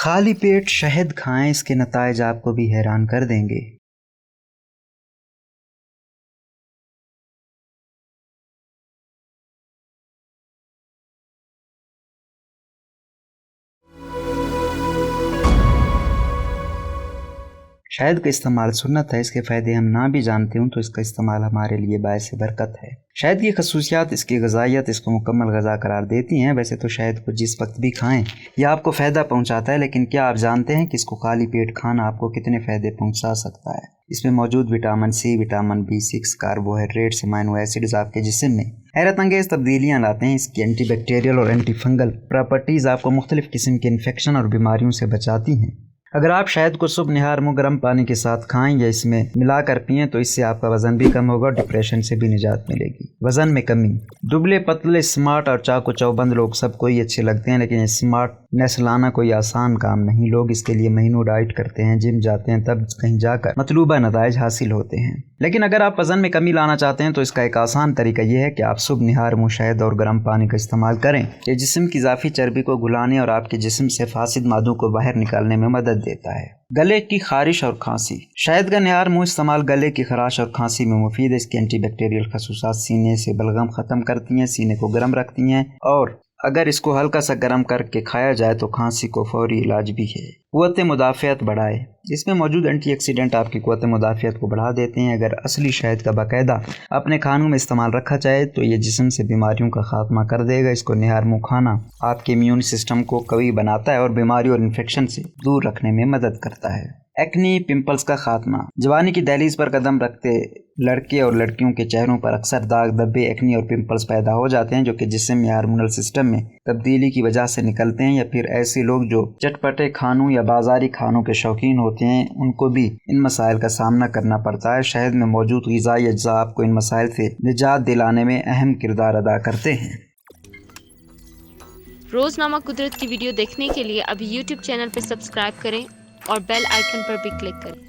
خالی پیٹ شہد کھائیں، اس کے نتائج آپ کو بھی حیران کر دیں گے۔ شہد کا استعمال سنت ہے، اس کے فائدے ہم نہ بھی جانتے ہوں تو اس کا استعمال ہمارے لیے باعث برکت ہے۔ شہد کی خصوصیات، اس کی غذائیت اس کو مکمل غذا قرار دیتی ہیں۔ ویسے تو شہد کو جس وقت بھی کھائیں یہ آپ کو فائدہ پہنچاتا ہے، لیکن کیا آپ جانتے ہیں کہ اس کو خالی پیٹ کھانا آپ کو کتنے فائدے پہنچا سکتا ہے؟ اس میں موجود vitamin C, vitamin B6، carbohydrates, amino acids آپ کے جسم میں حیرت انگیز تبدیلیاں لاتے ہیں۔ اس کی اینٹی بیکٹیریل اور اینٹی فنگل پراپرٹیز آپ کو مختلف قسم کے انفیکشن اور بیماریوں سے بچاتی ہیں۔ اگر آپ شہد کو صبح نہار منہ گرم پانی کے ساتھ کھائیں یا اس میں ملا کر پئیں تو اس سے آپ کا وزن بھی کم ہوگا اور ڈپریشن سے بھی نجات ملے گی۔ وزن میں کمی، دبلے پتلے، اسمارٹ اور چاقو چوبند لوگ سب کو ہی اچھے لگتے ہیں، لیکن اسمارٹنیس لانا کوئی آسان کام نہیں۔ لوگ اس کے لیے مہینوں ڈائٹ کرتے ہیں، جم جاتے ہیں، تب کہیں جا کر مطلوبہ نتائج حاصل ہوتے ہیں۔ لیکن اگر آپ وزن میں کمی لانا چاہتے ہیں تو اس کا ایک آسان طریقہ یہ ہے کہ آپ صبح نہار منہ شہد اور گرم پانی کا استعمال کریں۔ یہ جسم کی اضافی چربی کو گلانے اور آپ کے جسم سے فاسد مادوں کو باہر نکالنے میں مدد دیتا ہے۔ گلے کی خارش اور کھانسی، شہد کا نہار منہ استعمال گلے کی خراش اور کھانسی میں مفید ہے۔ اس کی اینٹی بیکٹیریل خصوصیات سینے سے بلغم ختم کرتی ہیں، سینے کو گرم رکھتی ہیں، اور اگر اس کو ہلکا سا گرم کر کے کھایا جائے تو کھانسی کو فوری علاج بھی ہے۔ قوت مدافعت بڑھائے، اس میں موجود اینٹی آکسیڈنٹ آپ کی قوت مدافعت کو بڑھا دیتے ہیں۔ اگر اصلی شہد کا باقاعدہ اپنے کھانوں میں استعمال رکھا جائے تو یہ جسم سے بیماریوں کا خاتمہ کر دے گا۔ اس کو نہار منہ کھانا آپ کے امیون سسٹم کو قوی بناتا ہے اور بیماری اور انفیکشن سے دور رکھنے میں مدد کرتا ہے۔ ایکنی پمپلز کا خاتمہ، جوانی کی دہلیز پر قدم رکھتے لڑکے اور لڑکیوں کے چہروں پر اکثر داغ، دھبے، ایکنی اور پمپلز پیدا ہو جاتے ہیں جو کہ جسم یا ہارمونل سسٹم میں تبدیلی کی وجہ سے نکلتے ہیں، یا پھر ایسے لوگ جو چٹپٹے کھانوں یا بازاری کھانوں کے شوقین ہوتے ہیں ان کو بھی ان مسائل کا سامنا کرنا پڑتا ہے۔ شہد میں موجود غذائی اجزاء آپ کو ان مسائل سے نجات دلانے میں اہم کردار ادا کرتے ہیں۔ روزنامہ قدرت کی ویڈیو دیکھنے کے لیے ابھی YouTube چینل پر سبسکرائب کریں اور بیل آئیکن پر بھی کلک کریں۔